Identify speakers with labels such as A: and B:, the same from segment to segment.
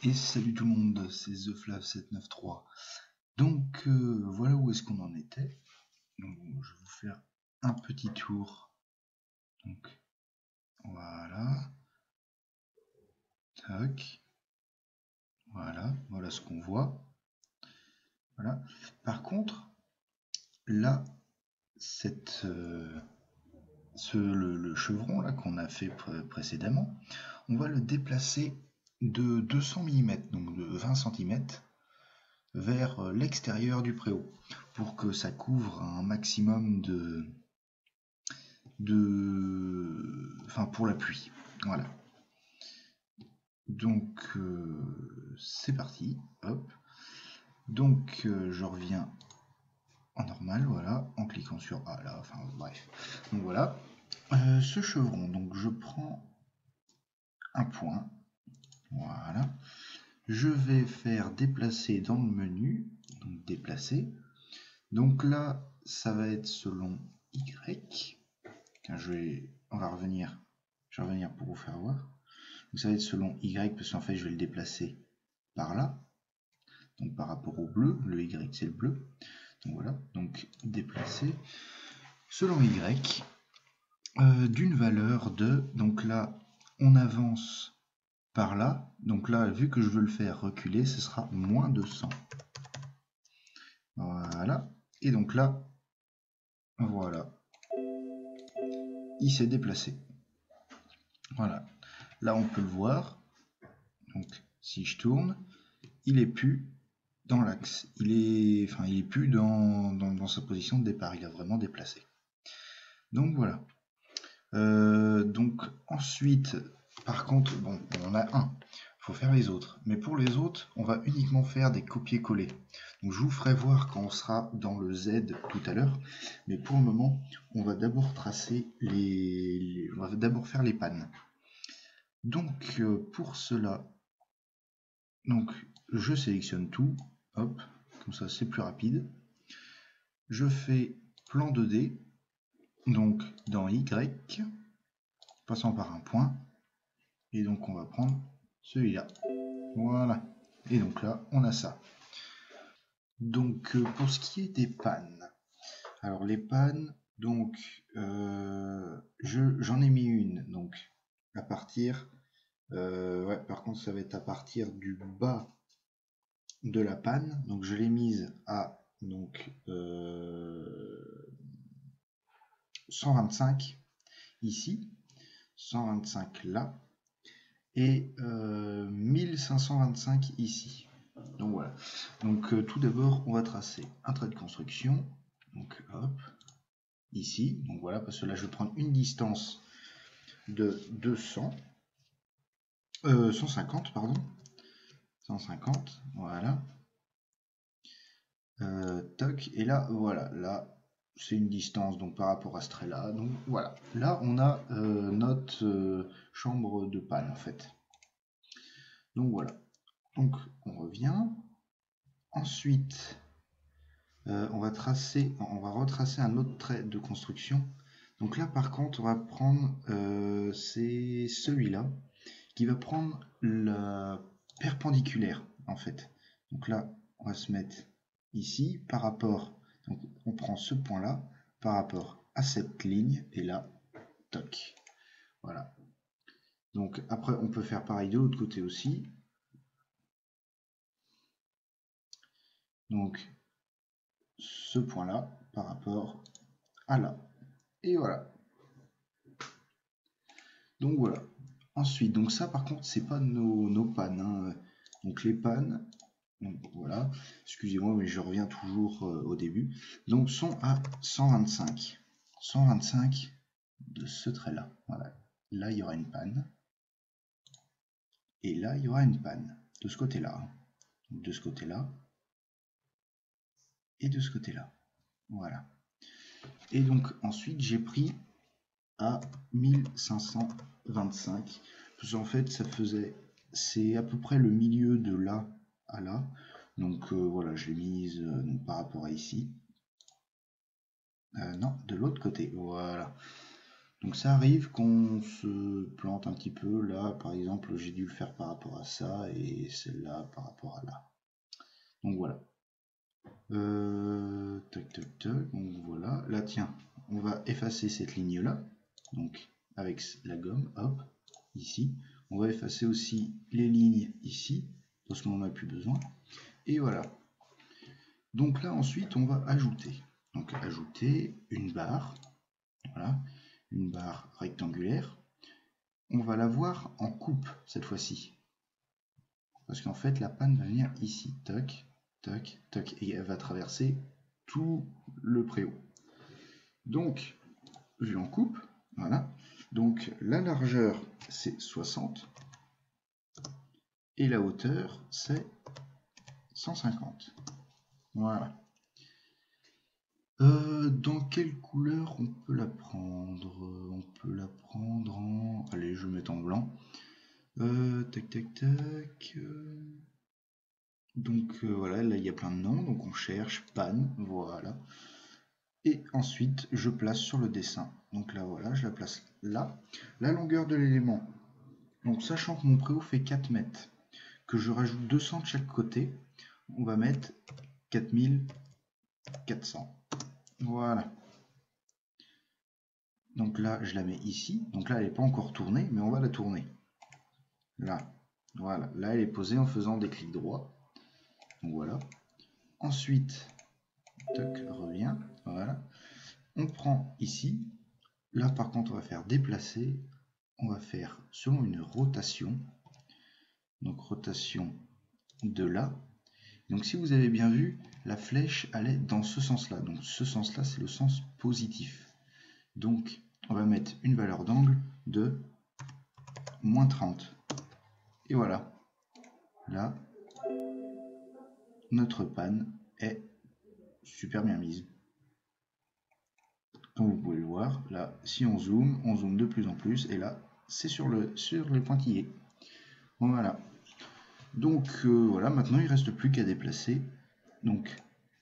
A: Et salut tout le monde, c'est TheFlav793. Donc voilà où est-ce qu'on en était. Donc, je vais vous faire un petit tour. Donc voilà. Tac. Voilà ce qu'on voit. Voilà. Par contre, là, le chevron là qu'on a fait précédemment, on va le déplacer de 200 mm, donc de 20 cm, vers l'extérieur du préau pour que ça couvre un maximum enfin pour la pluie. Voilà. Donc c'est parti. Hop. Donc je reviens en normal, voilà, en cliquant sur A là, enfin bref. Donc voilà. Ce chevron, donc je prends un point. Voilà. Je vais faire déplacer dans le menu, donc déplacer. Donc là, ça va être selon Y. On va revenir. Je vais revenir pour vous faire voir. Donc ça va être selon Y parce qu'en fait je vais le déplacer par là. Donc par rapport au bleu, le Y c'est le bleu. Donc voilà, donc déplacer selon Y d'une valeur de, donc là on avance par là, donc là vu que je veux le faire reculer, ce sera moins de 100. Voilà, et donc là, voilà, il s'est déplacé. Voilà, là on peut le voir, donc si je tourne, il est plus dans l'axe, il est plus dans sa position de départ, il a vraiment déplacé. Donc voilà. Donc ensuite, par contre, bon, on en a un, il faut faire les autres. Mais pour les autres, on va uniquement faire des copier-coller. Donc je vous ferai voir quand on sera dans le Z tout à l'heure. Mais pour le moment, on va d'abord tracer on va d'abord faire les pannes. Donc pour cela, donc je sélectionne tout, hop, comme ça c'est plus rapide. Je fais plan 2D, donc dans Y, passant par un point. Et donc on va prendre celui-là. Voilà. Et donc là, on a ça. Donc pour ce qui est des pannes, alors les pannes, donc j'en ai mis une, donc à partir, ouais, par contre ça va être à partir du bas de la panne, donc je l'ai mise à donc 125 ici, 125 là, et 1525 ici. Donc voilà. Donc tout d'abord, on va tracer un trait de construction. Donc hop, ici. Donc voilà, parce que là, je vais prendre une distance de 150, pardon. 150, voilà. Toc, et là, voilà, là, c'est une distance donc par rapport à ce trait-là. Donc voilà, là, on a notre chambre de panne en fait. Donc voilà. Donc on revient. Ensuite, on va retracer un autre trait de construction. Donc là, par contre, on va prendre, c'est celui-là, qui va prendre la perpendiculaire, en fait. Donc là, on va se mettre ici, par rapport, donc on prend ce point-là, par rapport à cette ligne, et là, toc. Voilà. Donc après, on peut faire pareil de l'autre côté aussi. Donc, ce point-là, par rapport à là. Et voilà. Donc voilà. Ensuite, donc ça par contre, c'est pas nos pannes, hein. Donc les pannes, donc voilà, excusez-moi, mais je reviens toujours au début. Donc sont à 125. 125 de ce trait-là. Voilà. Là, il y aura une panne. Et là, il y aura une panne. De ce côté-là. De ce côté-là. Et de ce côté-là. Voilà. Et donc ensuite, j'ai pris à 1525. Parce qu'en fait, c'est à peu près le milieu de là à là. Donc voilà, je l'ai mise par rapport à ici. Non, de l'autre côté, voilà. Donc ça arrive qu'on se plante un petit peu. Là, par exemple, j'ai dû le faire par rapport à ça et celle-là par rapport à là. Donc voilà. Tac, tac, tac. Donc voilà. Là, tiens, on va effacer cette ligne-là. Donc avec la gomme, hop, ici. On va effacer aussi les lignes ici, parce qu'on n'en a plus besoin. Et voilà. Donc là, ensuite, on va ajouter. Donc ajouter une barre. Voilà. Une barre rectangulaire. On va la voir en coupe cette fois-ci. Parce qu'en fait, la panne va venir ici. Toc, toc, toc. Et elle va traverser tout le préau. Donc, vu en coupe, voilà. Donc la largeur, c'est 60. Et la hauteur, c'est 150. Voilà. Dans quelle couleur on peut la prendre? On peut la prendre en... Allez, je vais mettre en blanc. Tac, tac, tac. Donc voilà, là il y a plein de noms, donc on cherche panne, voilà. Et ensuite, je place sur le dessin. Donc là, voilà, je la place là. La longueur de l'élément. Donc sachant que mon préau fait 4 mètres, que je rajoute 200 de chaque côté, on va mettre 4400. Voilà. Donc là, je la mets ici. Donc là, elle n'est pas encore tournée, mais on va la tourner. Là. Voilà. Là, elle est posée en faisant des clics droits. Donc voilà. Ensuite, toc, revient. Voilà. On prend ici. Là, par contre, on va faire déplacer. On va faire selon une rotation. Donc rotation de là. Donc si vous avez bien vu, la flèche allait dans ce sens-là. Donc ce sens-là, c'est le sens positif. Donc on va mettre une valeur d'angle de moins 30. Et voilà. Là, notre panne est super bien mise. Comme vous pouvez le voir, là, si on zoome de plus en plus. Et là, c'est sur les pointillés. Voilà. Donc voilà, maintenant il ne reste plus qu'à déplacer. Donc,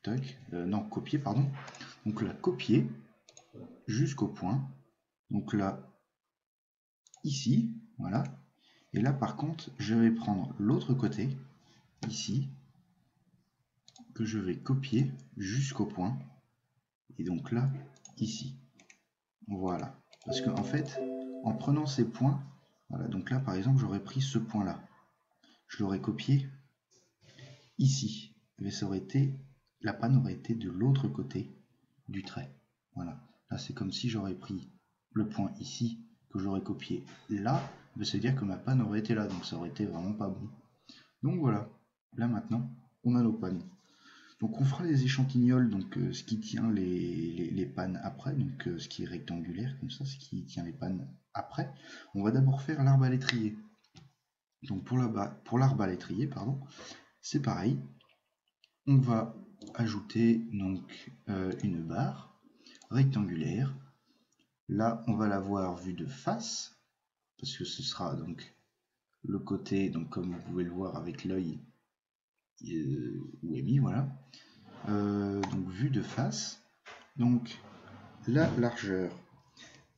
A: tac, non, copier, pardon. Donc là, copier jusqu'au point. Donc là, ici, voilà. Et là, par contre, je vais prendre l'autre côté, ici, que je vais copier jusqu'au point. Et donc là, ici. Voilà. Parce que en fait, en prenant ces points, voilà, donc là, par exemple, j'aurais pris ce point-là. Je l'aurais copié ici. Mais ça aurait été, la panne aurait été de l'autre côté du trait. Voilà. Là, c'est comme si j'aurais pris le point ici, que j'aurais copié là, mais ça veut dire que ma panne aurait été là, donc ça aurait été vraiment pas bon. Donc voilà, là maintenant, on a nos pannes. Donc on fera les échantillons, donc ce qui tient les pannes après, donc ce qui est rectangulaire, comme ça, ce qui tient les pannes après. On va d'abord faire l'arbre à l'étrier. Donc pour l'arbre à l'étrier, pardon, c'est pareil. On va ajouter donc une barre rectangulaire. Là, on va la voir vue de face, parce que ce sera donc le côté, donc comme vous pouvez le voir avec l'œil où est mis, voilà. Donc vue de face. Donc la largeur,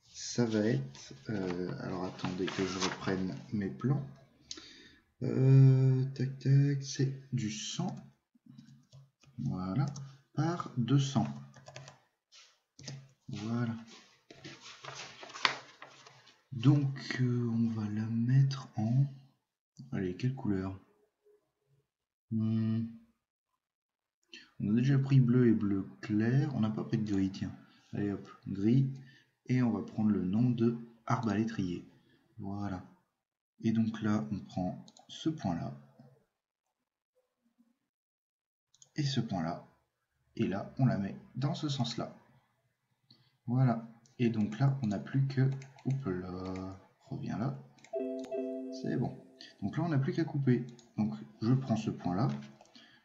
A: ça va être, alors attendez que je reprenne mes plans. Tac tac, c'est du 100, voilà, par 200. Voilà. Donc on va la mettre en... Allez, quelle couleur? On a déjà pris bleu et bleu clair. On n'a pas pris de gris, tiens. Allez hop, gris. Et on va prendre le nom de arbre à l'étrier. Voilà. Et donc là, on prend ce point-là. Et ce point-là. Et là, on la met dans ce sens-là. Voilà. Et donc là, on n'a plus que... Oups là. Reviens là. C'est bon. Donc là, on n'a plus qu'à couper. Donc je prends ce point-là.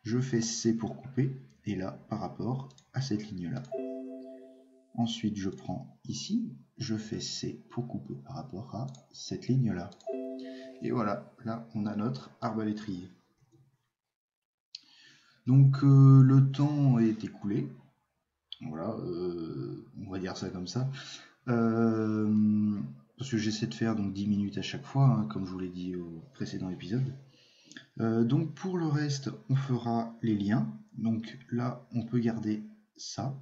A: Je fais C pour couper. Et là, par rapport à cette ligne-là. Ensuite, je prends ici. Je fais C pour couper par rapport à cette ligne-là. Et voilà, là, on a notre arbre à l'étrier. Donc, le temps est écoulé. Voilà, on va dire ça comme ça. Parce que j'essaie de faire donc 10 minutes à chaque fois, hein, comme je vous l'ai dit au précédent épisode. Donc pour le reste, on fera les liens. Donc là, on peut garder ça,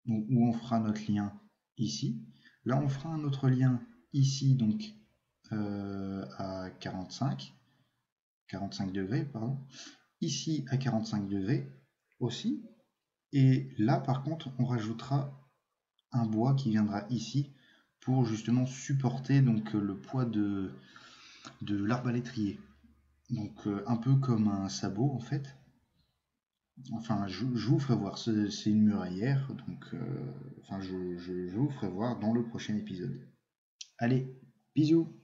A: donc, où on fera notre lien ici. Là, on fera un autre lien ici, donc à 45 degrés, pardon. Ici à 45 degrés aussi. Et là, par contre, on rajoutera un bois qui viendra ici pour justement supporter donc le poids de l'arbalétrier. Donc un peu comme un sabot en fait. Enfin, je vous ferai voir. C'est une muraillère, donc enfin, je vous ferai voir dans le prochain épisode. Allez, bisous!